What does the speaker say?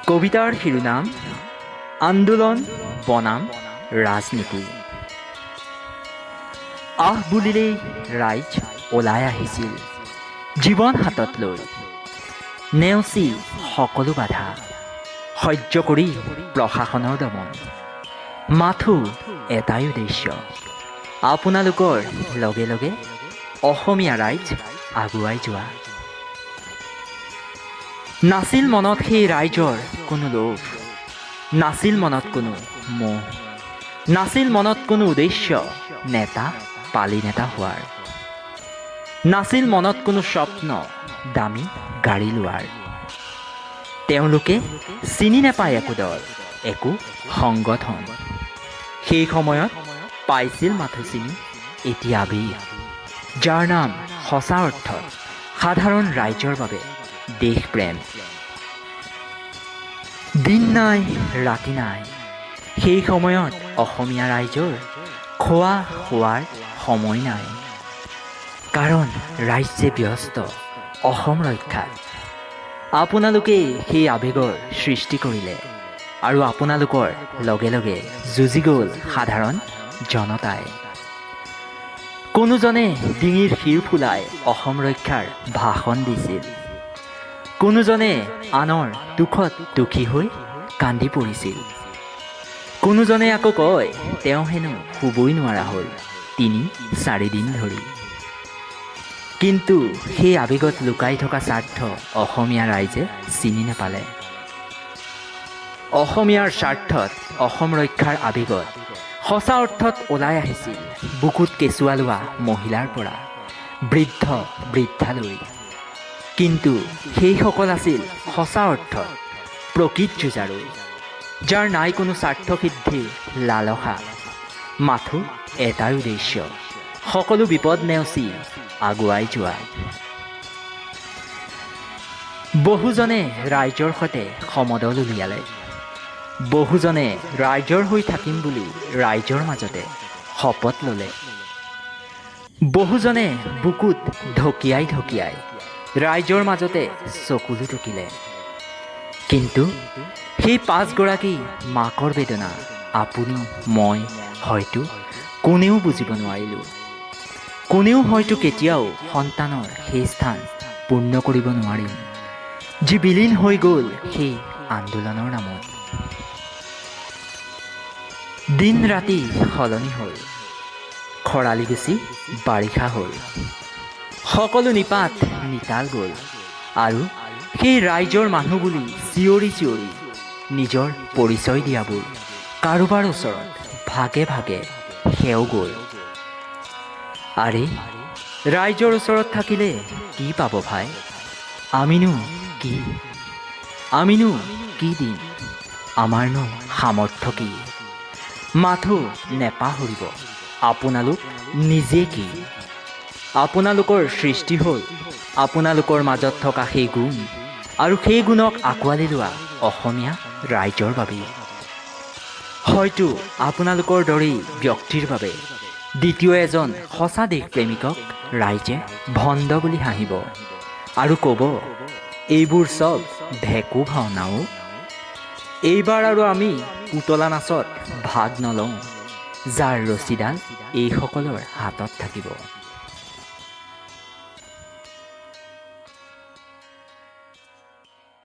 কবিতাৰ শিৰোনাম আন্দোলন বনাম ৰাজনীতি। আহ বুলিলেই ৰাইজ ওলাই আহিছিল জীৱন হাতত লৈ, নেওচি সকলো বাধা সহ্য কৰি প্ৰশাসনৰ দমন। মাথো এটাই উদ্দেশ্য, আপোনালোকৰ লগে লগে অসমীয়া ৰাইজ আগুৱাই যোৱা। নাছিল মনত সেই ৰাইজৰ কোনো লোভ, নাছিল মনত কোনো মোহ, নাছিল মনত কোনো উদ্দেশ্য নেতা পালি নেতা হোৱাৰ, নাছিল মনত কোনো স্বপ্ন দামী গাড়ী লোৱাৰ। তেওঁলোকে চিনি নাপায় একো দল, একো সংগঠন। সেই সময়ত পাইছিল মাথো চিনি এটি আবেগ, যাৰ নাম সঁচা অৰ্থত সাধাৰণ ৰাইজৰ বাবে দেশ প্ৰেম। দিন নাই ৰাতি নাই, সেই সময়ত অসমীয়া ৰাইজৰ খোৱা শোৱাৰ সময় নাই, কাৰণ ৰাজ্যে ব্যস্ত অসম ৰক্ষাত। আপোনালোকেই সেই আবেগৰ সৃষ্টি কৰিলে আৰু আপোনালোকৰ লগে লগে যুঁজি গ'ল সাধাৰণ জনতাই। কোনোজনে ডিঙিৰ শিৰ ফুলাই অসম ৰক্ষাৰ ভাষণ দিছিল, কোনোজনে আনৰ দুখত দুখী হৈ কান্দি পৰিছিল, কোনোজনে আকৌ কয় তেওঁ হেনো শুবই নোৱাৰা হ'ল ৩-৪ দিন ধৰি। কিন্তু সেই আবেগত লুকাই থকা স্বাৰ্থ অসমীয়া ৰাইজে চিনি নাপালে। অসমীয়াৰ স্বাৰ্থত অসম ৰক্ষাৰ আবেগত সঁচা অৰ্থত ওলাই আহিছিল বুকুত কেঁচুৱা লোৱা মহিলাৰ পৰা বৃদ্ধ বৃদ্ধালৈ। কিন্তু সেইসকল আছিল সঁচা অৰ্থত প্ৰকৃত যুঁজাৰু, যাৰ নাই কোনো স্বাৰ্থসিদ্ধিৰ লালসা, মাথো এটাই উদ্দেশ্য সকলো বিপদ নেওচি আগুৱাই যোৱা। বহুজনে ৰাইজৰ সৈতে সমদল উলিয়ালে, বহুজনে ৰাইজৰ হৈ থাকিম বুলি ৰাইজৰ মাজতে শপত ল'লে, বহুজনে বুকুত ঢকিয়াই ঢকিয়াই ৰাইজৰ মাজতে চকুলো টুকিলে। কিন্তু সেই 5গৰাকী মাকৰ বেদনা আপুনি মই হয়তো কোনেও বুজিব নোৱাৰিলোঁ, কোনেও হয়তো কেতিয়াও সন্তানৰ সেই স্থান পূৰ্ণ কৰিব নোৱাৰিম যি বিলীন হৈ গ'ল সেই আন্দোলনৰ নামত। দিন ৰাতি সলনি হ'ল, খৰালি গুচি বাৰিষা হ'ল, সকলো নিপাত নিতাল গ'ল আৰু সেই ৰাইজৰ মানুহ বুলি চিঞৰি চিঞৰি নিজৰ পৰিচয় দিয়াবোৰ কাৰোবাৰ ওচৰত ভাগে ভাগে সেও গ'ল। আৰে ৰাইজৰ ওচৰত থাকিলে কি পাব ভাই, আমিনো কি দিম, আমাৰনো সামৰ্থ্য কি? মাথো নেপাহৰিব আপোনালোক নিজে কি। আপোনালোকৰ সৃষ্টি হ'ল আপোনালোকৰ মাজত থকা সেই গুণ, আৰু সেই গুণক আঁকোৱালি লোৱা অসমীয়া ৰাইজৰ বাবেই। হয়তো আপোনালোকৰ দৰেই ব্যক্তিৰ বাবে দ্বিতীয় এজন সঁচা দেশপ্ৰেমিকক ৰাইজে ভণ্ড বুলি হাঁহিব আৰু ক'ব এইবোৰ চব ভেকু ভাওনাও। এইবাৰ আৰু আমি পুতলা নাচত ভাগ নলওঁ, যাৰ ৰছীডাল এইসকলৰ হাতত থাকিব।